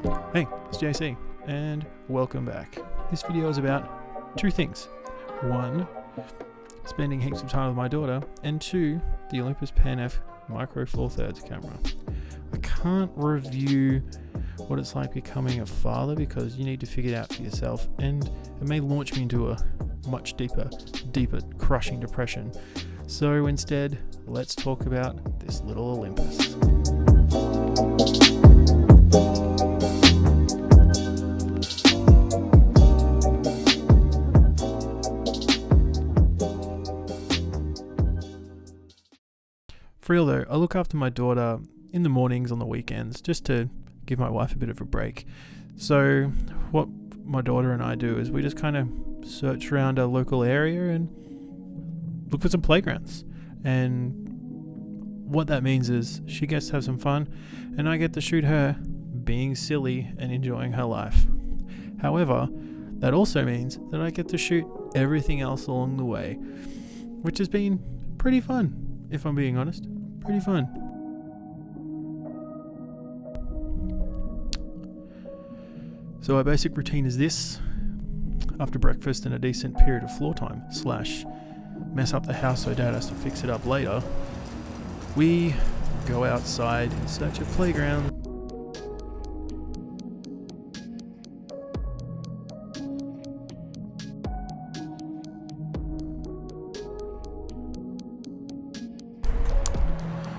Hey, it's JC, and welcome back. This video is about two things. One, spending heaps of time with my daughter, and two, the Olympus Pen-F Micro Four Thirds camera. I can't review what it's like becoming a father because you need to figure it out for yourself, and it may launch me into a much deeper, crushing depression. So instead, let's talk about this little Olympus. For real though, I look after my daughter in the mornings, on the weekends, just to give my wife a bit of a break. So what my daughter and I do is we just kind of search around our local area and look for some playgrounds. And what that means is she gets to have some fun and I get to shoot her being silly and enjoying her life. However, that also means that I get to shoot everything else along the way, which has been pretty fun, if I'm being honest. Pretty fun. So our basic routine is this. After breakfast and a decent period of floor time / mess up the house so Dad has to fix it up later, we go outside in search of playground.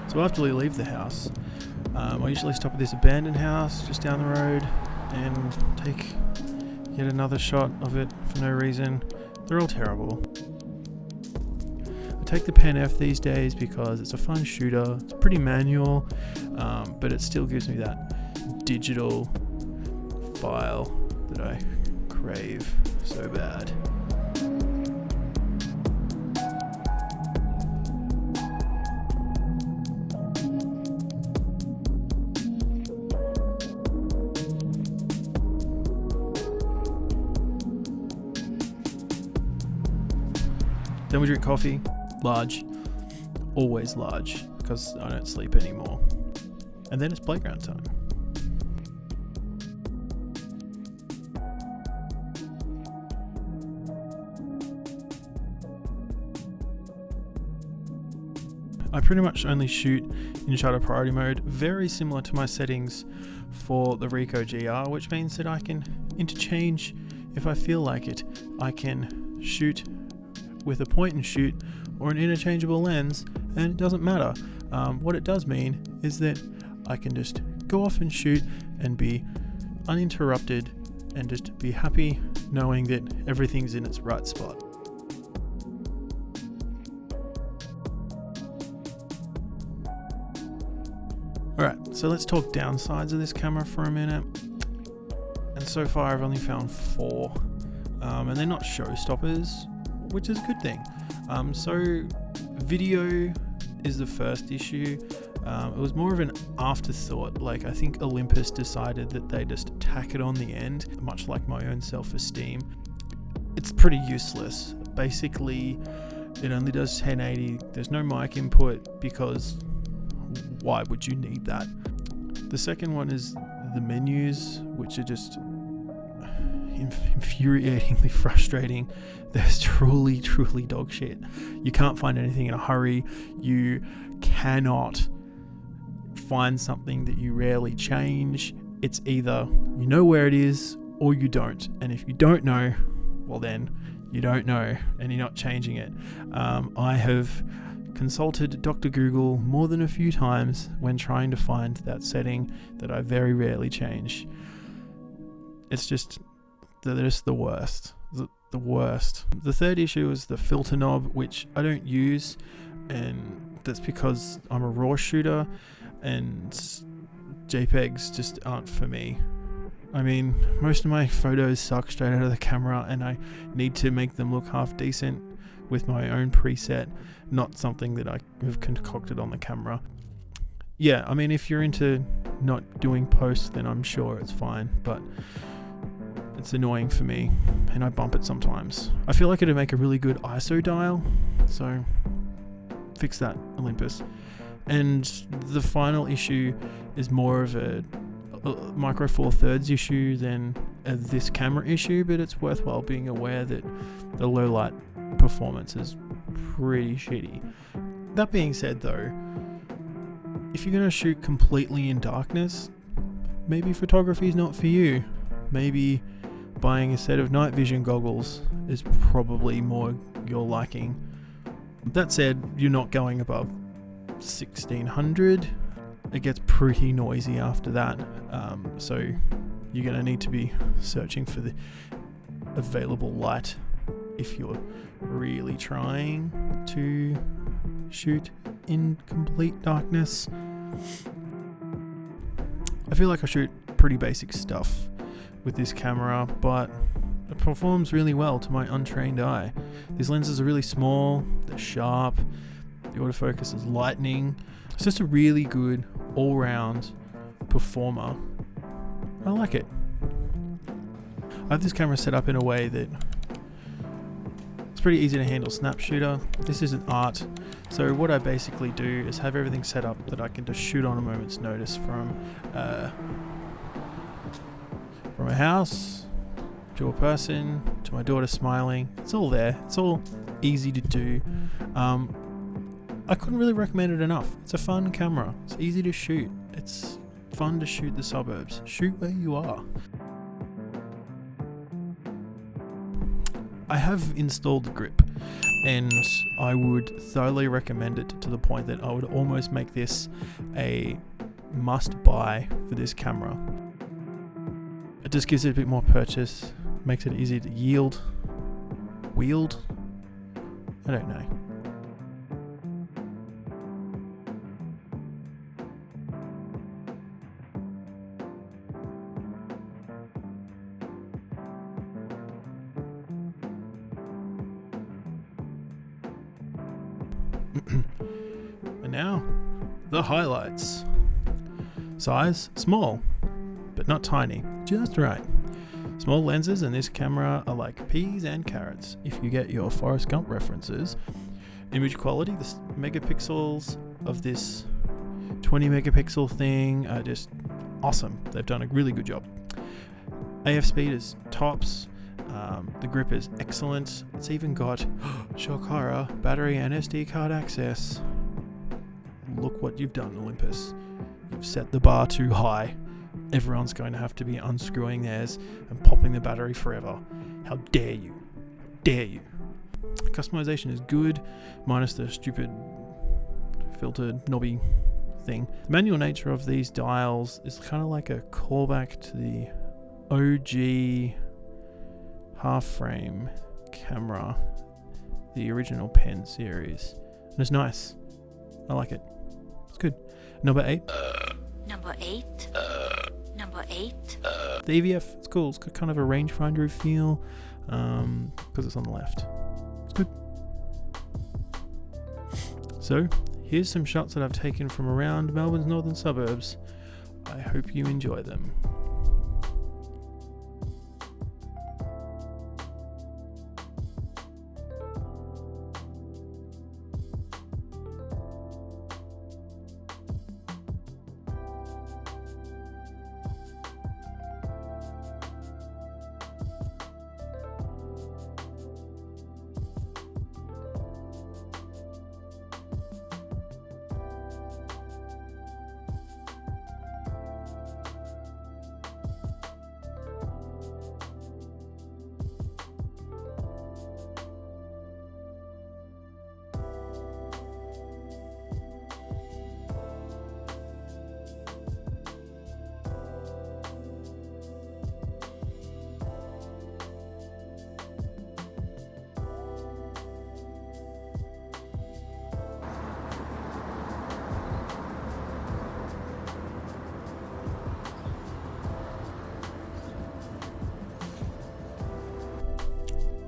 So after we leave the house, I usually stop at this abandoned house just down the road and take yet another shot of it for no reason. They're all terrible. I take the Pen-F these days because it's a fun shooter. It's pretty manual, but it still gives me that digital file that I crave so bad. Then we drink coffee, large, always large, because I don't sleep anymore. And then it's playground time. I pretty much only shoot in shutter priority mode, very similar to my settings for the Ricoh GR, which means that I can interchange if I feel like it. I can shoot with a point and shoot or an interchangeable lens, and it doesn't matter. What it does mean is that I can just go off and shoot and be uninterrupted and just be happy knowing that everything's in its right spot. Alright, so let's talk downsides of this camera for a minute. And so far I've only found 4, and they're not showstoppers, which is a good thing. So video is the first issue. It was more of an afterthought. Like, I think Olympus decided that they just tack it on the end, much like my own self-esteem. It's pretty useless. Basically, it only does 1080. There's no mic input because why would you need that? The second one is the menus, which are just infuriatingly frustrating. There's truly dog shit. You can't find anything in a hurry. You cannot find something that you rarely change. It's either you know where it is or you don't, and if you don't know, well then you don't know and you're not changing it. I have consulted Dr. Google more than a few times when trying to find that setting that I very rarely change. It's just they're just the worst. The worst. The third issue is the filter knob, which I don't use, and that's because I'm a RAW shooter and JPEGs just aren't for me. I mean, most of my photos suck straight out of the camera and I need to make them look half decent with my own preset, not something that I have concocted on the camera. Yeah, I mean, if you're into not doing posts, then I'm sure it's fine, but it's annoying for me and I bump it sometimes. I feel like it'd make a really good ISO dial, so fix that, Olympus. And the final issue is more of a Micro Four Thirds issue than this camera issue, but it's worthwhile being aware that the low light performance is pretty shitty. That being said though, if you're going to shoot completely in darkness, maybe photography is not for you. Maybe buying a set of night vision goggles is probably more your liking. That said, you're not going above 1600. It gets pretty noisy after that, so you're going to need to be searching for the available light if you're really trying to shoot in complete darkness. I feel like I shoot pretty basic stuff with this camera, but it performs really well to my untrained eye. These lenses are really small, they're sharp, the autofocus is lightning. It's just a really good all-round performer. I like it. I have this camera set up in a way that it's pretty easy to handle snap shooter. This isn't art. So what I basically do is have everything set up that I can just shoot on a moment's notice from a house to a person to my daughter smiling. It's all there. It's all easy to do. I couldn't really recommend it enough. It's a fun camera. It's easy to shoot. It's fun to shoot the suburbs. Shoot where you are. I have installed the grip, and I would thoroughly recommend it to the point that I would almost make this a must buy for this camera. It just gives it a bit more purchase, makes it easy to wield. I don't know. And now, the highlights. Size, small, but not tiny, just right. Small lenses in this camera are like peas and carrots, if you get your Forrest Gump references. Image quality, the megapixels of this 20 megapixel thing are just awesome. They've done a really good job. AF speed is tops. The grip is excellent. It's even got, shock horror, battery and SD card access. Look what you've done, Olympus. You've set the bar too high. Everyone's going to have to be unscrewing theirs and popping the battery forever. How dare you? How dare you? Customization is good, minus the stupid filtered knobby thing. The manual nature of these dials is kind of like a callback to the OG half frame camera, the original Pen series, and it's nice. I like it. It's good. Number 8. Number 8. Number 8. The EVF, it's cool. It's got kind of a rangefinder feel, because it's on the left. It's good. So, here's some shots that I've taken from around Melbourne's northern suburbs. I hope you enjoy them.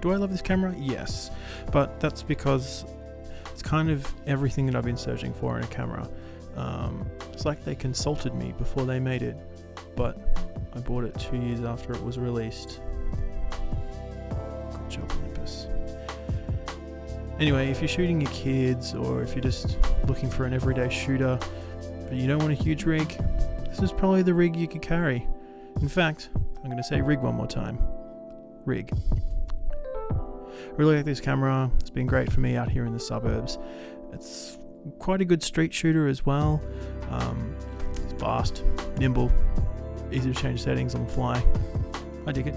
Do I love this camera? Yes, but that's because it's kind of everything that I've been searching for in a camera. It's like they consulted me before they made it, but I bought it 2 years after it was released. Good job, Olympus. Anyway, if you're shooting your kids, or if you're just looking for an everyday shooter, but you don't want a huge rig, this is probably the rig you could carry. In fact, I'm going to say rig one more time. Rig. I really like this camera. It's been great for me out here in the suburbs. It's quite a good street shooter as well. It's fast, nimble, easy to change settings on the fly. I dig it.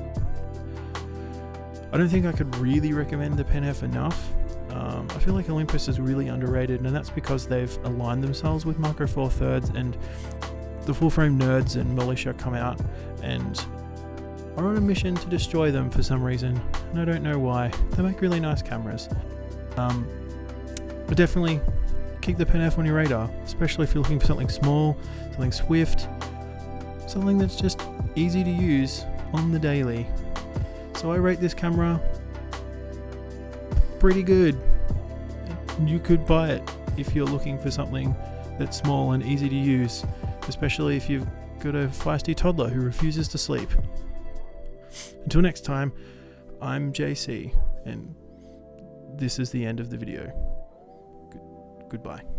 I don't think I could really recommend the Pen-F enough. I feel like Olympus is really underrated, and that's because they've aligned themselves with Micro Four Thirds, and the full frame nerds and militia come out and are on a mission to destroy them for some reason, and I don't know why. They make really nice cameras. But definitely keep the Pen-F on your radar, especially if you're looking for something small, something swift, something that's just easy to use on the daily. So I rate this camera pretty good. You could buy it if you're looking for something that's small and easy to use, especially if you've got a feisty toddler who refuses to sleep. Until next time, I'm JC, and this is the end of the video. Goodbye.